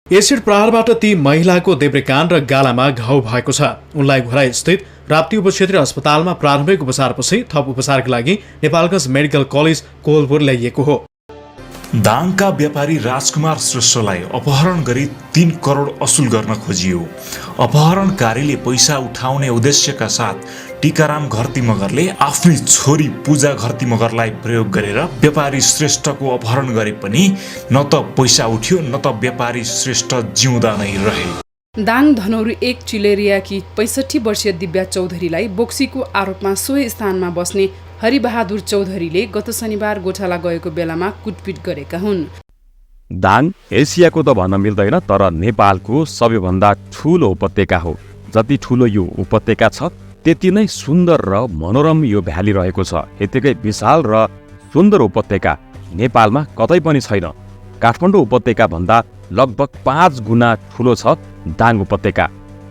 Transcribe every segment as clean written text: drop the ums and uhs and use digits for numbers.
Acid प्रहारबाट ती महिलाको देब्रेकान र गालामा घाउ भएको छ। उनलाई घोराई स्थित राप्ती उपक्षेत्रीय अस्पतालमा प्रारम्भिक उपचारपछि थप उपचारका लागि नेपालगञ्ज मेडिकल कलेज कोलपुर ल्याइएको हो। दाङका व्यापारी राजकुमार श्रेष्ठलाई अपहरण गरी 3 करोड असुल गर्न खोजियो। अपहरणकारीले पैसा उठाउने उद्देश्यका साथ टीकाराम घरती मगरले आफ्नी छोरी पूजा घरती मगरलाई प्रयोग गरेर व्यापारी श्रेष्ठको अपहरण गरे पनि न त पैसा उठ्यो न त व्यापारी श्रेष्ठ जिउँदा नै रहे। दाङ धनौरू 1 चिलेरियाकी 65 वर्षीय दिव्या चौधरीलाई बोक्सीको आरोपमा सोही स्थानमा बस्ने हरिबहादुर चौधरीले गत शनिबार गोठाला गएको बेलामा कुटपिट गरेका हुन्। दाङ एसियाको त भन्न मिल्दैन, तर नेपालको सबैभन्दा ठूलो उपत्यका हो। जति ठूलो यो उपत्यका छ त्यति नै सुन्दर र मनोरम यो भ्याली रहेको छ। यतिकै विशाल र सुन्दर उपत्यका नेपालमा कतै पनि छैन। काठमाडौँ उपत्यका भन्दा लगभग 5 गुणा ठूलो छ दाङ उपत्यका।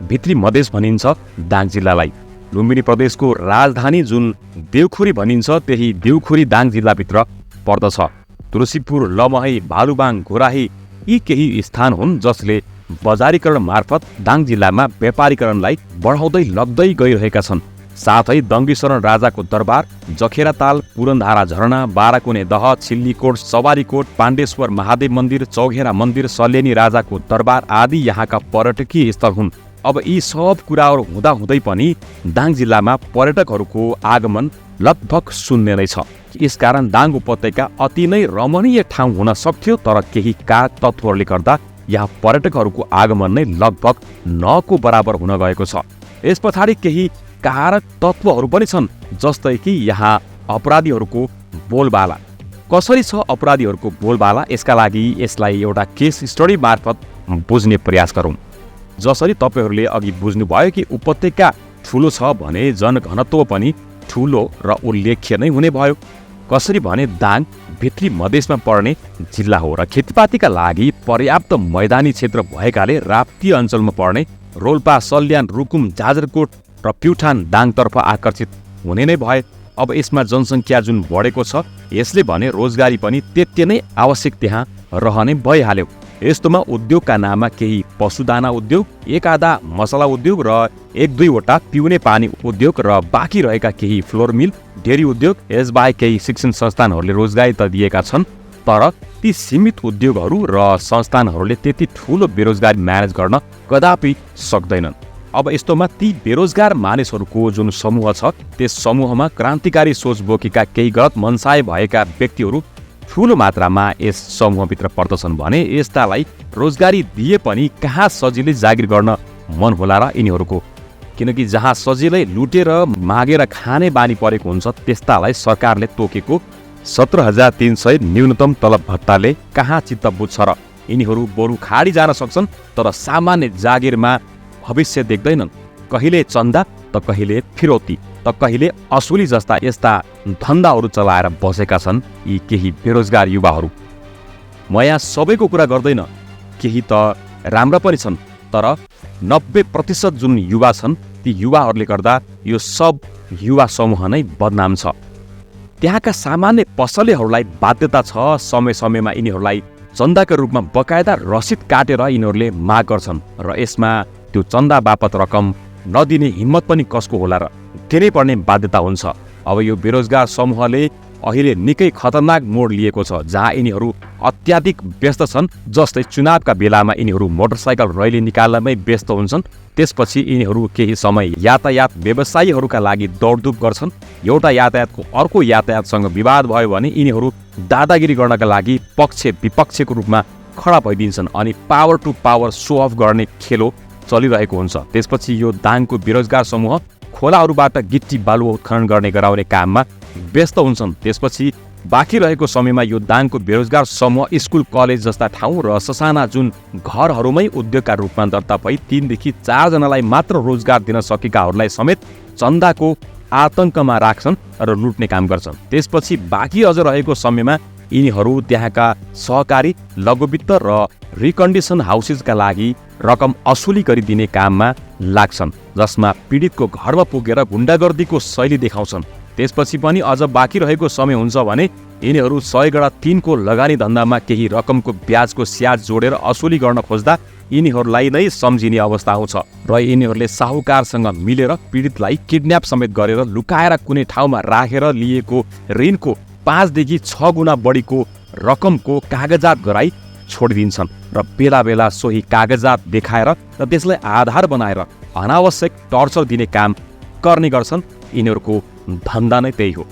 भित्री मधेस भनिन्छ दाङ जिल्लालाई। लुम्बिनी प्रदेशको राजधानी जुन देउखुरी भनिन्छ त्यही देउखुरी दाङ जिल्लाभित्र पर्दछ। तुलसीपुर, लमही, भालुबाङ, घोराही यी केही स्थान हुन् जसले बजारीकरण मार्फत दाङ जिल्लामा व्यापारीकरणलाई बढाउँदै लग्दै गइरहेका छन्। साथै दङ्गीशरण राजाको दरबार, जखेरा ताल, पुरनधारा झरना, बाराकुने दह, छिल्लीकोट, सवारीकोट, पाण्डेश्वर महादेव मन्दिर, चौघेरा मन्दिर, सल्यानी राजाको दरबार आदि यहाँका पर्यटकीय स्थल हुन्। अब यी सब कुराहरू हुँदाहुँदै पनि दाङ जिल्लामा पर्यटकहरूको आगमन लगभग शून्य नै छ। यसकारण दाङ उपत्यका अति नै रमणीय ठाउँ हुन सक्थ्यो, तर केही कारक तत्त्वहरूले गर्दा यहाँ पर्यटकहरूको आगमन नै लगभग नको बराबर हुन गएको छ। यस पछाडि केही कारक तत्त्वहरू पनि छन्, जस्तै कि यहाँ अपराधीहरूको बोलबाला। कसरी छ अपराधीहरूको बोलबाला, यसका लागि यसलाई एउटा केस स्टडी मार्फत बुझ्ने प्रयास गरौँ। जसरी तपाईहरूले अघि बुझ्नुभयो कि उपत्यका ठुलो छ भने जनघनत्व पनि ठुलो र उल्लेख्य नै हुने भयो। कसरी भने दाङ भित्री मधेसमा पर्ने जिल्ला हो र खेतीपातीका लागि पर्याप्त मैदानी क्षेत्र भएकाले राप्ती अञ्चलमा पर्ने रोल्पा, सल्यान, रुकुम, जाजरकोट र प्युठान दाङतर्फ आकर्षित हुने नै भए। अब यसमा जनसङ्ख्या जुन बढेको छ यसले भने रोजगारी पनि त्यति नै आवश्यक त्यहाँ रहने भइहाल्यो। यस्तोमा उद्योगका नाममा केही पशुदाना उद्योग, एक आधा मसला उद्योग र 1-2वटा पिउने पानी उद्योग र बाँकी रहेका केही फ्लोर मिल, डेरी उद्योग, यसबाहेक केही शिक्षण संस्थानहरूले रोजगारी त दिएका छन्, तर ती सीमित उद्योगहरू र संस्थानहरूले त्यति ठूलो बेरोजगारी म्यानेज गर्न कदापि सक्दैनन्। अब यस्तोमा ती बेरोजगार मानिसहरूको जुन समूह छ त्यस समूहमा क्रान्तिकारी सोच बोकेका केही गलत मनसाय भएका व्यक्तिहरू ठूलो मात्रामा यस समूहभित्र पर्दछन् भने यस्तालाई रोजगारी दिए पनि कहाँ सजिलै जागिर गर्न मन होला र यिनीहरूको। किनकि जहाँ सजिलै लुटेर मागेर खाने बानी परेको हुन्छ त्यस्तालाई सरकारले तोकेको 17,300 न्यूनतम तलब भत्ताले कहाँ चित्त बुझ्छ र। यिनीहरू बरु खाडी जान सक्छन्, तर सामान्य जागिरमा भविष्य देख्दैनन्। कहिले चन्दा त कहिले फिरौती त कहिले असुली जस्ता यस्ता धन्दाहरू चलाएर बसेका छन् यी केही बेरोजगार युवाहरू। म यहाँ सबैको कुरा गर्दैन, केही त राम्रा पनि छन्, तर 90% जुन युवा छन् ती युवाहरूले गर्दा यो सब युवा समूह नै बदनाम छ। त्यहाँका सामान्य पसलेहरूलाई बाध्यता छ समय समयमा यिनीहरूलाई चन्दाका रूपमा बकायदा रसिद काटेर यिनीहरूले माग गर्छन् र यसमा त्यो चन्दा बापत रकम नदिने हिम्मत पनि कसको होला र तिरै पर्ने बाध्यता हुन्छ। अब यो बेरोजगार समूहले अहिले निकै खतरनाक मोड लिएको छ, जहाँ यिनीहरू अत्याधिक व्यस्त छन्। जस्तै चुनावका बेलामा यिनीहरू मोटरसाइकल रैली निकाल्नमै व्यस्त हुन्छन्। त्यसपछि यिनीहरू केही समय यातायात व्यवसायीहरूका लागि दौडधुप गर्छन्। एउटा यातायातको अर्को यातायातसँग विवाद भयो भने यिनीहरू दादागिरी गर्नका लागि पक्ष विपक्षको रूपमा खडा भइदिन्छन् अनि power to power show off गर्ने खेलो चलिरहेको हुन्छ। त्यसपछि यो दाङको बेरोजगार समूह खोलाहरूबाट गिट्टी बालुवा उत्खनन गर्ने गराउने काममा व्यस्त हुन्छन्। त्यसपछि बाँकी रहेको समयमा यो दाङको बेरोजगार समूह स्कुल, कलेज जस्ता ठाउँ र ससाना जुन घरहरूमै उद्योगका रूपमा दर्ता भई 3 देखि 4 जनालाई मात्र रोजगार दिन सकेकाहरूलाई समेत चन्दाको आतंकमा राख्छन् र लुट्ने काम गर्छन्। त्यसपछि बाँकी अझ रहेको समयमा यिनीहरू त्यहाँका सहकारी, लघुवित्त र रिकन्डिसन हाउसेसका लागि रकम असुली गरिदिने काममा लाग्छन्, जसमा पीडितको घरमा पुगेर गुण्डागर्दीको शैली देखाउँछन्। त्यसपछि पनि अझ बाँकी रहेको समय हुन्छ भने यिनीहरू 100 को लगानी धन्दामा केही रकमको ब्याजको स्याज जोडेर असुली गर्न खोज्दा यिनीहरूलाई नै सम्झिने अवस्था आउँछ र यिनीहरूले साहुकारसँग मिलेर पीडितलाई किडन्याप समेत गरेर लुकाएर कुनै ठाउँमा राखेर लिएको ऋणको 5 देखि 6 गुणा बढीको रकमको कागजात गराई छोडिदिन्छन् र बेला बेला सोही कागजात देखाएर र त्यसलाई आधार बनाएर अनावश्यक टर्चर दिने काम गर्ने गर्छन्। यिनीहरूको धन्दा नै त्यही हो।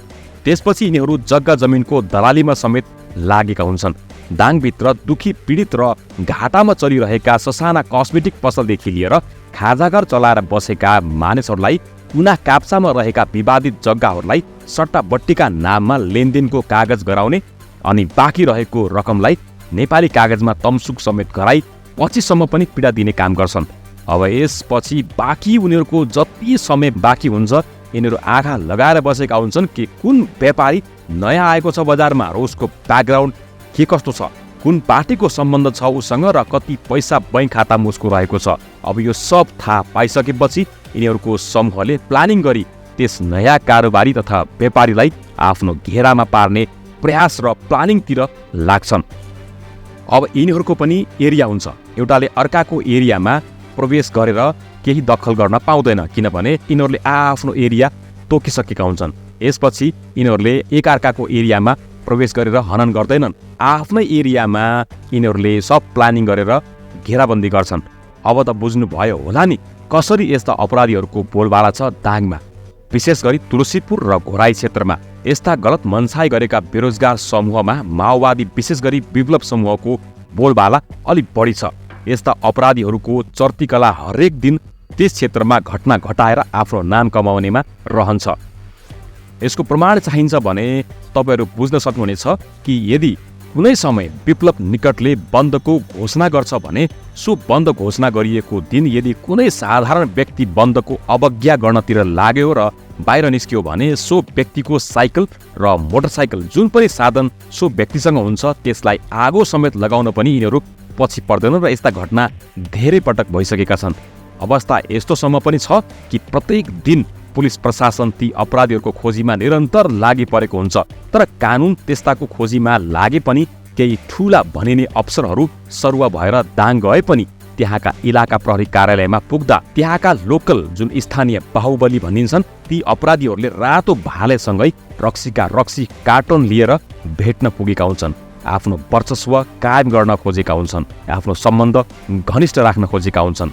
त्यसपछि यिनीहरू जग्गा जमिनको दलालीमा समेत लागेका हुन्छन्। दाङभित्र दुखी पीडित र घाटामा चलिरहेका ससाना कस्मेटिक पसलदेखि लिएर खाजाघर चलाएर बसेका मानिसहरूलाई कुना काप्चामा रहेका विवादित जग्गाहरूलाई सट्टाबट्टीका नाममा लेनदेनको कागज गराउने अनि बाँकी रहेको रकमलाई नेपाली कागजमा तमसुक समेत गराई 25सम्म पनि पीडा दिने काम गर्छन्। अब यसपछि बाँकी उनीहरूको जति समय बाँकी हुन्छ यिनीहरू आँखा लगाएर बसेका हुन्छन् कि कुन व्यापारी नयाँ आएको छ बजारमा र उसको ब्याकग्राउन्ड के कस्तो छ, कुन पार्टीको सम्बन्ध छ उसँग र कति पैसा बैंक खातामा उसको रहेको छ। अब यो सब थाहा पाइसकेपछि यिनीहरूको समूहले प्लानिङ गरी त्यस नयाँ कारोबारी तथा व्यापारीलाई आफ्नो घेरामा पार्ने प्रयास र प्लानिङतिर लाग्छन्। अब यिनीहरूको पनि एरिया हुन्छ। एउटाले अर्काको एरियामा प्रवेश गरेर केही दखल गर्न पाउँदैन किनभने यिनीहरूले आफ्नो एरिया तोकिसकेका हुन्छन्। यसपछि यिनीहरूले एकअर्काको एरियामा प्रवेश गरेर हनन गर्दैनन्। आफ्नै एरियामा यिनीहरूले सब प्लानिङ गरेर घेराबन्दी गर्छन्। अब त बुझ्नुभयो होला नि कसरी यस्ता अपराधीहरूको बोलबाला छ दाङमा, विशेष गरी तुलसीपुर र घोराई क्षेत्रमा। यस्ता गलत मनसाई गरेका बेरोजगार समूहमा माओवादी विशेष गरी विप्लव समूहको बोलबाला अलि बढी छ। यस्ता अपराधीहरूको चर्तीकला हरेक दिन त्यस क्षेत्रमा घटना घटाएर आफ्नो नाम कमाउनेमा रहन्छ। यसको प्रमाण चाहिन्छ भने तपाईहरू बुझ्न सक्नुहुनेछ कि यदि कुनै समय विप्लव निकटले बन्दको घोषणा गर्छ भने सो बन्द घोषणा गरिएको दिन यदि कुनै साधारण व्यक्ति बन्दको अवज्ञा गर्नतिर लाग्यो र बाहिर निस्क्यो भने सो व्यक्तिको साइकल र मोटरसाइकल जुन पनि साधन सो व्यक्तिसँग हुन्छ त्यसलाई आगो समेत लगाउन पनि यिनीहरू पछि पर्दैन र यस्ता घटना धेरै पटक भइसकेका छन्। अवस्था यस्तोसम्म पनि छ कि प्रत्येक दिन पुलिस प्रशासन ती अपराधीहरूको खोजीमा निरन्तर लागि परेको हुन्छ। तर कानुन त्यस्ताको खोजीमा लागे पनि केही ठूला भनिने अफसरहरू सरुवा भएर दाङ गए पनि त्यहाँका इलाका प्रहरी कार्यालयमा पुग्दा त्यहाँका लोकल जुन स्थानीय बाहुबली भनिन्छन् ती अपराधीहरूले रातो भालेसँगै रक्सीका रक्सी कार्टुन लिएर भेट्न पुगेका हुन्छन्। आफ्नो वर्चस्व कायम गर्न खोजेका हुन्छन्, आफ्नो सम्बन्ध घनिष्ठ राख्न खोजेका हुन्छन्।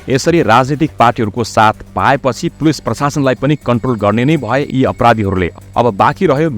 यसरी राजनीतिक पार्टीहरूको साथ पाएपछि पुलिस प्रशासनलाई पनि कन्ट्रोल गर्ने नै भए यी अपराधीहरूले। अब बाँकी रह्यो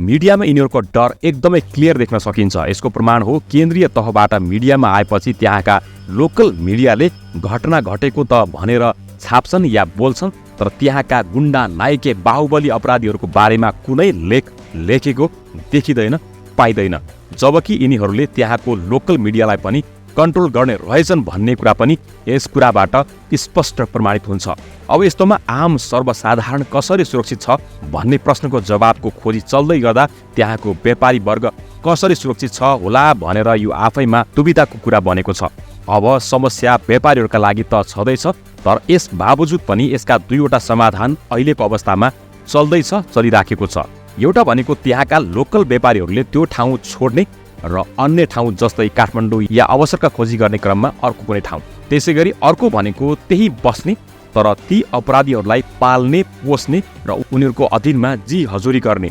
मिडियामा यिनीहरूको डर एकदमै क्लियर देख्न सकिन्छ। यसको प्रमाण हो केन्द्रीय तहबाट मिडियामा आएपछि त्यहाँका लोकल मिडियाले घटना घटेको त भनेर छाप्छन् या बोल्छन् तर त्यहाँका गुण्डा नायके बाहुबली अपराधीहरूको बारेमा कुनै लेख लेखेको देखिँदैन पाइँदैन, जबकि यिनीहरूले त्यहाँको लोकल मिडियालाई पनि कन्ट्रोल गर्ने रहेछन् भन्ने कुरा पनि यस कुराबाट स्पष्ट प्रमाणित हुन्छ। अब यस्तोमा आम सर्वसाधारण कसरी सुरक्षित छ भन्ने प्रश्नको जवाबको खोजी चल्दै गर्दा त्यहाँको व्यापारी वर्ग कसरी सुरक्षित छ होला भनेर यो आफैमा दुविधाको कुरा बनेको छ। अब समस्या व्यापारीहरूका लागि त छँदैछ तर यस बावजुद पनि यसका दुईवटा समाधान अहिलेको अवस्थामा चलिराखेको छ। एउटा भनेको त्यहाँका लोकल व्यापारीहरूले त्यो ठाउँ छोड्ने र अन्य ठाउँ जस्तै काठमाडौँ या अवसरका खोजी गर्ने क्रममा अर्को कुनै ठाउँ, त्यसै गरी अर्को भनेको त्यही बस्ने तर ती अपराधीहरूलाई पाल्ने पोस्ने र उनीहरूको अधीनमा जी हजुरी गर्ने।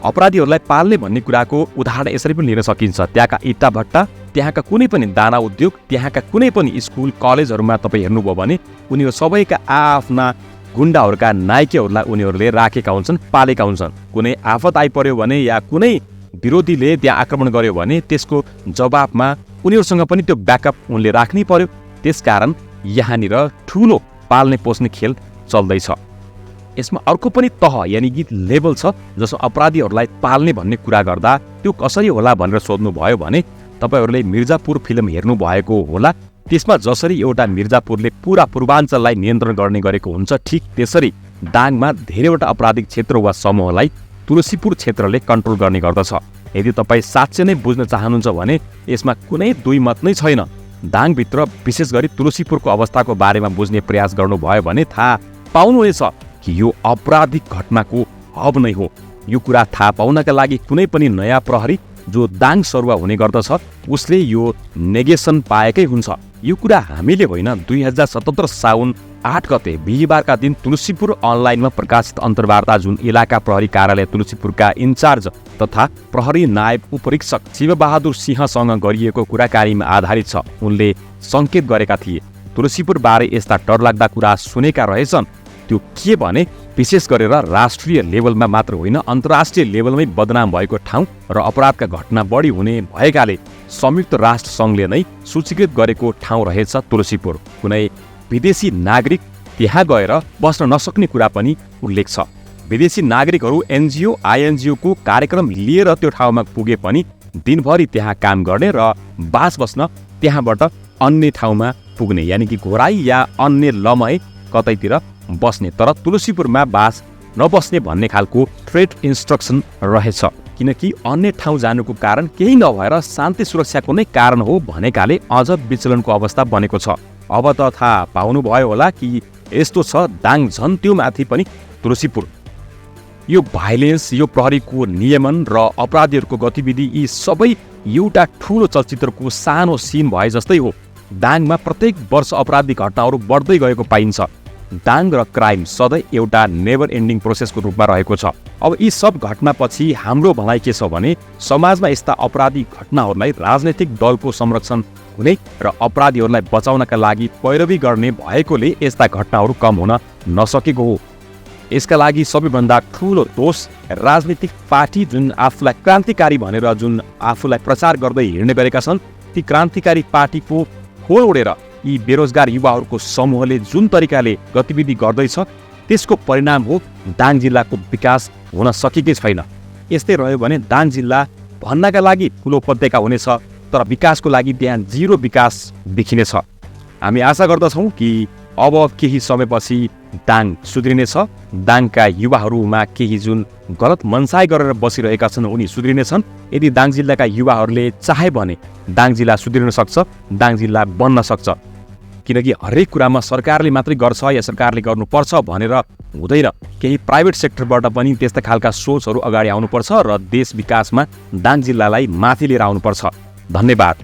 अपराधीहरूलाई पाल्ने भन्ने कुराको उदाहरण यसरी पनि लिन सकिन्छ। त्यहाँका इट्टा भट्टा, त्यहाँका कुनै पनि दाना उद्योग, त्यहाँका कुनै पनि स्कुल कलेजहरूमा तपाईँ हेर्नुभयो भने उनीहरू सबैका आफ्ना गुण्डाहरूका नायकहरूलाई उनीहरूले राखेका हुन्छन्, पालेका हुन्छन्। कुनै आफत आइपर्यो भने या कुनै विरोधीले त्यहाँ आक्रमण गर्यो भने त्यसको जवाबमा उनीहरूसँग पनि त्यो ब्याकअप उनले राख्नै पर्यो। त्यसकारण यहाँनिर ठुलो पाल्ने पोस्ने खेल चल्दैछ। यसमा अर्को पनि तह यानि कि लेभल छ जसो अपराधीहरूलाई पाल्ने भन्ने कुरा गर्दा त्यो कसरी होला भनेर सोध्नुभयो भने तपाईँहरूले मिर्जापुर फिल्म हेर्नु भएको होला। त्यसमा जसरी एउटा मिर्जापुरले पुरा पूर्वाञ्चललाई नियन्त्रण गर्ने गरेको हुन्छ ठिक त्यसरी दाङमा धेरैवटा अपराधिक क्षेत्र वा समूहलाई तुलसीपुर क्षेत्रले कन्ट्रोल गर्ने गर्दछ। यदि तपाईँ साँच्चै नै बुझ्न चाहनुहुन्छ भने यसमा कुनै दुई मत नै छैन। दाङभित्र विशेष गरी तुलसीपुरको अवस्थाको बारेमा बुझ्ने प्रयास गर्नुभयो भने थाहा पाउनुहुनेछ कि यो आपराधिक घटनाको हब नै हो। यो कुरा थाहा पाउनका लागि कुनै पनि नयाँ प्रहरी जो दाङ सरुवा हुने गर्दछ उसले यो नेगेसन पाएकै हुन्छ। यो कुरा हामीले होइन, 2077 साउन 8 गते बिहिबारका दिन तुलसीपुर अनलाइनमा प्रकाशित अन्तर्वार्ता जुन इलाका प्रहरी कार्यालय तुलसीपुरका इन्चार्ज तथा प्रहरी नायब उपरीक्षक शिवबहादुर सिंहसँग गरिएको कुराकानीमा आधारित छ। उनले सङ्केत गरेका थिए तुलसीपुरबारे यस्ता डरलाग्दा कुरा सुनेका रहेछन्। त्यो के भने विशेष गरेर राष्ट्रिय लेभलमा मात्र होइन, अन्तर्राष्ट्रिय लेभलमै बदनाम भएको ठाउँ र अपराधका घटना बढी हुने भएकाले संयुक्त राष्ट्र सङ्घले नै सूचीकृत गरेको ठाउँ रहेछ तुलसीपुर। कुनै विदेशी नागरिक त्यहाँ गएर बस्न नसक्ने कुरा पनि उल्लेख छ। विदेशी नागरिकहरू एनजिओ आइएनजिओको कार्यक्रम लिएर त्यो ठाउँमा पुगे पनि दिनभरि त्यहाँ काम गर्ने र बास बस्न त्यहाँबाट अन्य ठाउँमा पुग्ने, यानि कि घोराई या अन्य लमय कतैतिर बस्ने, तर तुलसीपुरमा बास नबस्ने भन्ने खालको ट्रेड इन्स्ट्रक्सन रहेछ। किनकि अन्य ठाउँ जानुको कारण केही नभएर शान्ति सुरक्षाको नै कारण हो भनेकाले अझ विचलनको अवस्था बनेको छ। अब त थाहा पाउनुभयो होला कि यस्तो छ दाङ झन् त्यो माथि पनि तुलसीपुर। यो भाइलेन्स, यो प्रहरीको नियमन र अपराधीहरूको गतिविधि यी सबै एउटा ठुलो चलचित्रको सानो सिन भए जस्तै हो। दाङमा प्रत्येक वर्ष अपराधिक घटनाहरू बढ्दै गएको पाइन्छ। दाङ र क्राइम सधैँ एउटा नेभर एन्डिङ प्रोसेसको रूपमा रहेको छ। अब यी सब घटनापछि हाम्रो भनाइ के छ भने समाजमा यस्ता अपराधिक घटनाहरूलाई राजनैतिक दलको संरक्षण हुने र अपराधीहरूलाई बचाउनका लागि पैरवी गर्ने भएकोले यस्ता घटनाहरू कम हुन नसकेको हो। यसका लागि सबैभन्दा ठुलो दोष राजनीतिक पार्टी जुन आफूलाई क्रान्तिकारी भनेर जुन आफूलाई प्रचार गर्दै हिँड्ने गरेका छन्, ती क्रान्तिकारी पार्टीको खोल ओढेर यी बेरोजगार युवाहरूको समूहले जुन तरिकाले गतिविधि गर्दैछ त्यसको परिणाम हो दाङ जिल्लाको विकास हुन सकेकै छैन। यस्तै रह्यो भने दाङ जिल्ला भन्नका लागि ठुलो उपत्यका हुनेछ, तर विकासको लागि त्यहाँ जिरो विकास देखिनेछ। हामी आशा गर्दछौँ कि अब केही समयपछि दाङ सुध्रिनेछ। दाङका युवाहरूमा केही जुन गलत मनसाय गरेर बसिरहेका छन् उनी सुध्रिनेछन्। यदि दाङ जिल्लाका युवाहरूले चाहे भने दाङ जिल्ला सुध्रिन सक्छ, दाङ जिल्ला बन्न सक्छ। किनकि हरेक कुरामा सरकारले मात्रै गर्छ या सरकारले गर्नुपर्छ भनेर हुँदैन। केही प्राइभेट सेक्टरबाट पनि त्यस्ता खालका सोचहरू अगाडि आउनुपर्छ र देश विकासमा दाङ जिल्लालाई माथि लिएर आउनुपर्छ। धन्यवाद।